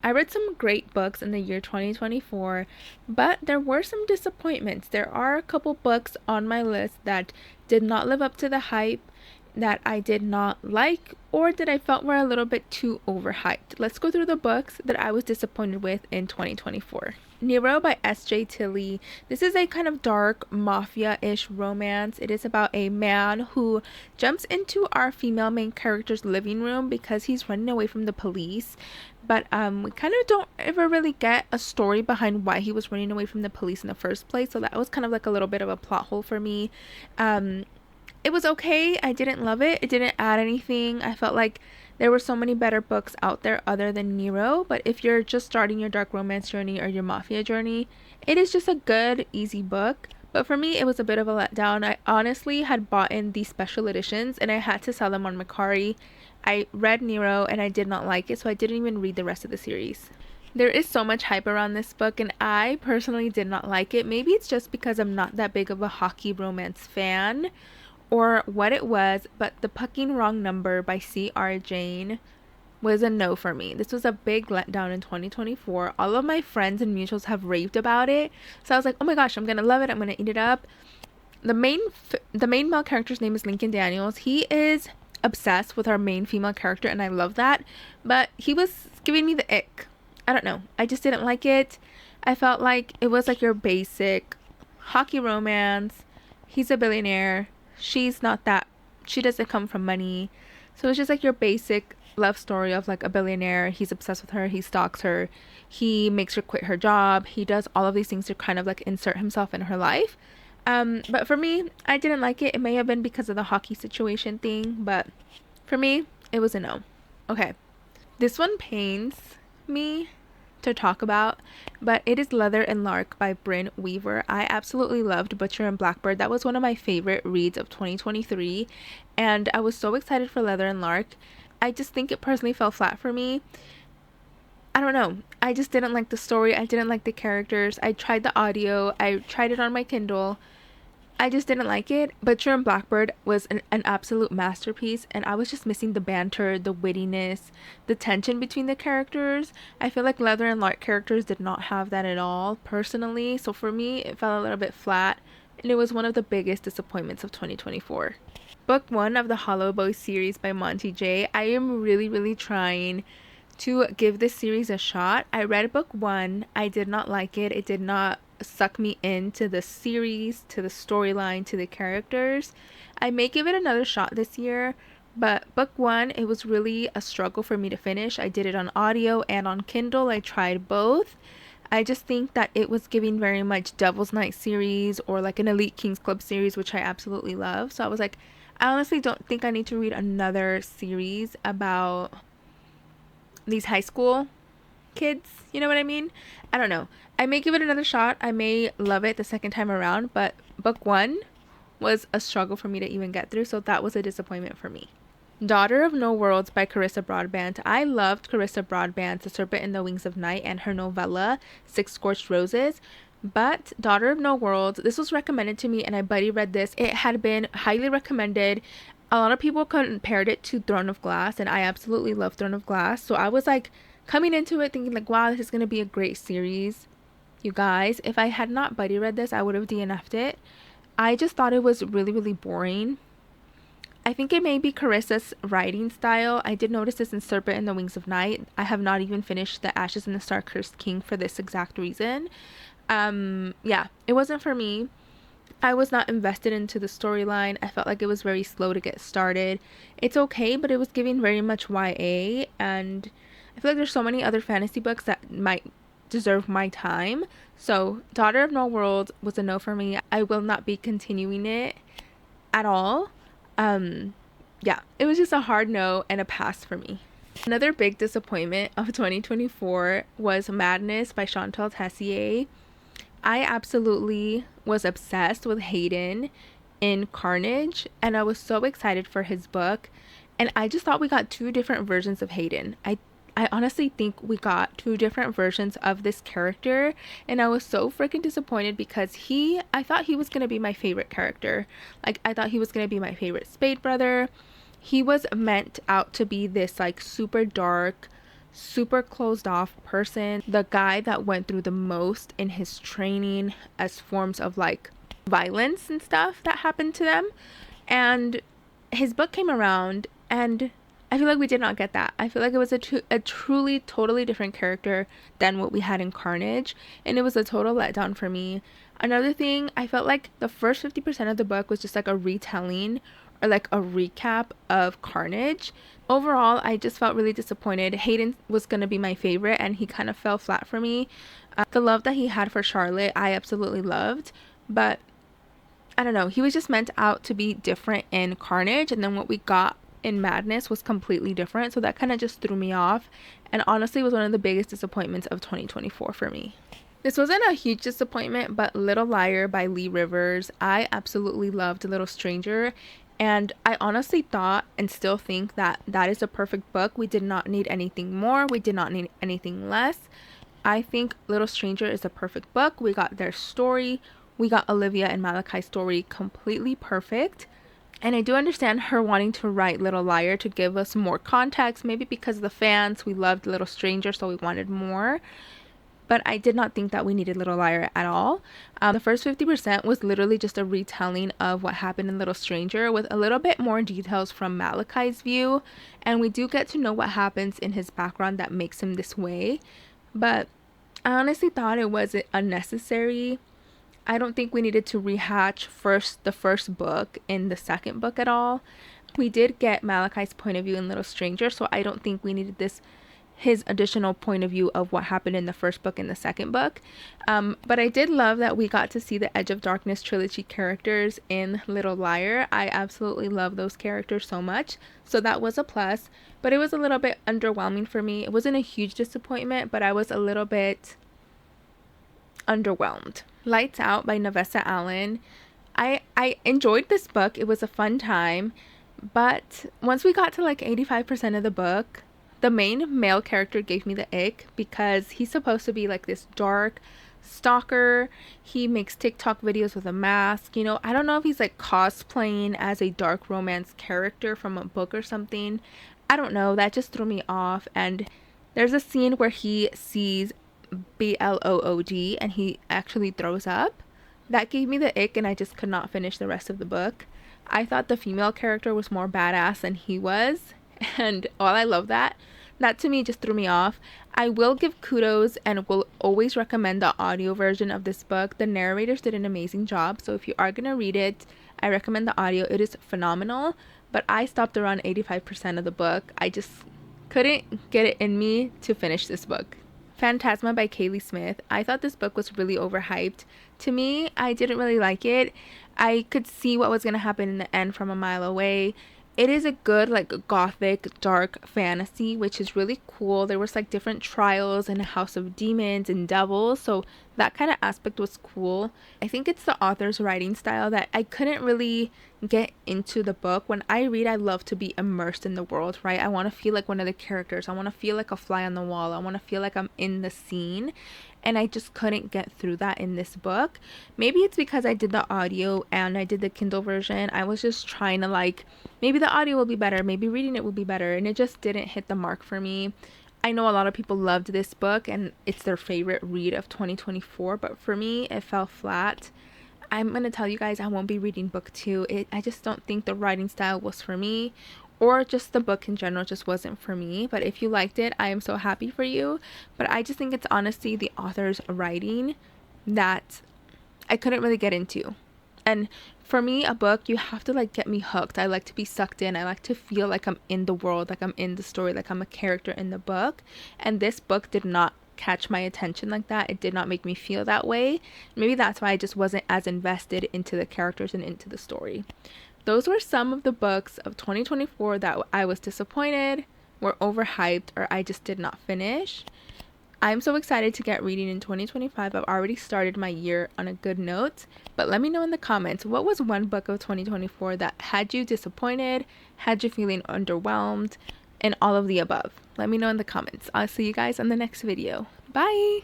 I read some great books in the year 2024, but there were some disappointments. There are a couple books on my list that did not live up to the hype, that I did not like, or that I felt were a little bit too overhyped. Let's go through the books that I was disappointed with in 2024. Nero by S.J. Tilley. This is a kind of dark mafia-ish romance. It is about a man who jumps into our female main character's living room because he's running away from the police. But we kind of don't ever really get a story behind why he was running away from the police in the first place. So that was kind of like a little bit of a plot hole for me. It was okay. I didn't love it. It didn't add anything. I felt like there were so many better books out there other than Nero. But if you're just starting your dark romance journey or your mafia journey, it is just a good, easy book. But for me, it was a bit of a letdown. I honestly had bought in these special editions and I had to sell them on Mercari. I read Nero and I did not like it, so I didn't even read the rest of the series. There is so much hype around this book and I personally did not like it. Maybe it's just because I'm not that big of a hockey romance fan or what it was, but The Pucking Wrong Number by C.R. Jane was a no for me. This was a big letdown in 2024. All of my friends and mutuals have raved about it, so I was like, oh my gosh, I'm gonna love it, I'm gonna eat it up. The main male character's name is Lincoln Daniels. He is obsessed with our main female character and I love that, but he was giving me the ick. I don't know, I just didn't like it. I felt like it was like your basic hockey romance. He's a billionaire, she's not that, she doesn't come from money, so it's just like your basic love story of like a billionaire. He's obsessed with her, he stalks her, he makes her quit her job, he does all of these things to kind of like insert himself in her life. But for me, I didn't like it. It may have been because of the hockey situation thing, but for me, it was a no. Okay, this one pains me to talk about, but it is Leather and Lark by Brynne Weaver. I absolutely loved Butcher and Blackbird. That was one of my favorite reads of 2023, and I was so excited for Leather and Lark. I just think it personally fell flat for me. I don't know. I just didn't like the story. I didn't like the characters. I tried the audio. I tried it on my Kindle. I just didn't like it. Butcher and Blackbird was an absolute masterpiece, and I was just missing the banter, the wittiness, the tension between the characters. I feel like Leather and Lark characters did not have that at all, personally. So for me, it fell a little bit flat, and it was one of the biggest disappointments of 2024. Book 1 of the Hollow Boy series by Monty J. I am really trying to give this series a shot. I read book 1. I did not like it. It did not suck me into the series, to the storyline, to the characters. I may give it another shot this year, but book 1, it was really a struggle for me to finish. I did it on audio and on Kindle. I tried both. I just think that it was giving very much Devil's Night series or like an Elite Kings Club series, which I absolutely love. So I was like, I honestly don't think I need to read another series about these high school kids, you know what I mean? I don't know. I may give it another shot. I may love it the second time around, but book 1 was a struggle for me to even get through, so that was a disappointment for me. Daughter of No Worlds by Carissa Broadbent. I loved Carissa Broadbent's The Serpent in the Wings of Night and her novella Six Scorched Roses, but Daughter of No Worlds, this was recommended to me and I buddy read this. It had been highly recommended. A lot of people compared it to Throne of Glass, and I absolutely love Throne of Glass, so I was like coming into it thinking like, wow, this is going to be a great series. You guys, if I had not buddy read this, I would have DNF'd it. I just thought it was really boring. I think it may be Carissa's writing style. I did notice this in Serpent in the Wings of Night. I have not even finished The Ashes and the Star-Cursed King for this exact reason. Yeah, it wasn't for me. I was not invested into the storyline. I felt like it was very slow to get started. It's okay, but it was giving very much YA, and I feel like there's so many other fantasy books that might deserve my time. So Daughter of No World was a no for me. I will not be continuing it at all. Yeah, it was just a hard no and a pass for me. Another big disappointment of 2024 was Madness by Chantal Tessier. I absolutely was obsessed with Hayden in Carnage, and I was so excited for his book, and I just thought we got two different versions of Hayden. I honestly think we got two different versions of this character, and I was so freaking disappointed because I thought he was going to be my favorite character. Like, I thought he was going to be my favorite Spade brother. He was meant out to be this like super dark, super closed off person, the guy that went through the most in his training as forms of like violence and stuff that happened to them. And his book came around, and I feel like we did not get that. I feel like it was a truly, totally different character than what we had in Carnage, and it was a total letdown for me. Another thing, I felt like the first 50% of the book was just like a retelling or like a recap of Carnage. Overall, I just felt really disappointed. Hayden was going to be my favorite, and he kind of fell flat for me. The love that he had for Charlotte, I absolutely loved, but I don't know, he was just meant out to be different in Carnage, and then what we got in Madness was completely different, so that kind of just threw me off, and honestly was one of the biggest disappointments of 2024 for me. This wasn't a huge disappointment, but Little Liar by Lee Rivers, I absolutely loved Little Stranger, and I honestly thought and still think that that is a perfect book. We did not need anything more, we did not need anything less. I think Little Stranger is a perfect book. We got their story, we got Olivia and Malachi's story completely perfect. And I do understand her wanting to write Little Liar to give us more context, maybe because of the fans, we loved Little Stranger, so we wanted more. But I did not think that we needed Little Liar at all. The first 50% was literally just a retelling of what happened in Little Stranger with a little bit more details from Malachi's view. And we do get to know what happens in his background that makes him this way. But I honestly thought it wasn't unnecessary. I don't think we needed to rehatch the first book in the second book at all. We did get Malachi's point of view in Little Stranger, so I don't think we needed his additional point of view of what happened in the first book and the second book. But I did love that we got to see the Edge of Darkness trilogy characters in Little Liar. I absolutely love those characters so much, so that was a plus. But it was a little bit underwhelming for me. It wasn't a huge disappointment, but I was a little bit underwhelmed. Lights Out by Navessa Allen. I enjoyed this book. It was a fun time, but once we got to like 85% of the book, the main male character gave me the ick because he's supposed to be like this dark stalker. He makes TikTok videos with a mask. You know, I don't know if he's like cosplaying as a dark romance character from a book or something. I don't know. That just threw me off. And there's a scene where he sees blood and he actually throws up. That gave me the ick, and I just could not finish the rest of the book. I thought the female character was more badass than he was, and while I love that to me just threw me off. I will give kudos and will always recommend the audio version of this book. The narrators did an amazing job, so if you are gonna read it, I recommend the audio. It is phenomenal, but I stopped around 85% of the book. I just couldn't get it in me to finish this book. Phantasma by Kaylee Smith. I thought this book was really overhyped. To me, I didn't really like it. I could see what was going to happen in the end from a mile away. It is a good like gothic dark fantasy, which is really cool. There was like different trials in a house of demons and devils, so that kind of aspect was cool. I think it's the author's writing style that I couldn't really get into the book. When I read, I love to be immersed in the world, right? I want to feel like one of the characters. I want to feel like a fly on the wall. I want to feel like I'm in the scene, and I just couldn't get through that in this book. Maybe it's because I did the audio and I did the Kindle version. I was just trying to like, maybe the audio will be better, maybe reading it will be better, and it just didn't hit the mark for me. I know a lot of people loved this book and it's their favorite read of 2024, but for me it fell flat. I'm gonna tell you guys, I won't be reading book 2. I just don't think the writing style was for me, or just the book in general just wasn't for me. But if you liked it, I am so happy for you. But I just think it's honestly the author's writing that I couldn't really get into. And for me, a book, you have to like get me hooked. I like to be sucked in. I like to feel like I'm in the world, like I'm in the story, like I'm a character in the book. And this book did not catch my attention like that. It did not make me feel that way. Maybe that's why I just wasn't as invested into the characters and into the story. Those were some of the books of 2024 that I was disappointed, were overhyped, or I just did not finish. I'm so excited to get reading in 2025. I've already started my year on a good note, but let me know in the comments, what was one book of 2024 that had you disappointed, had you feeling underwhelmed, and all of the above. Let me know in the comments. I'll see you guys on the next video. Bye!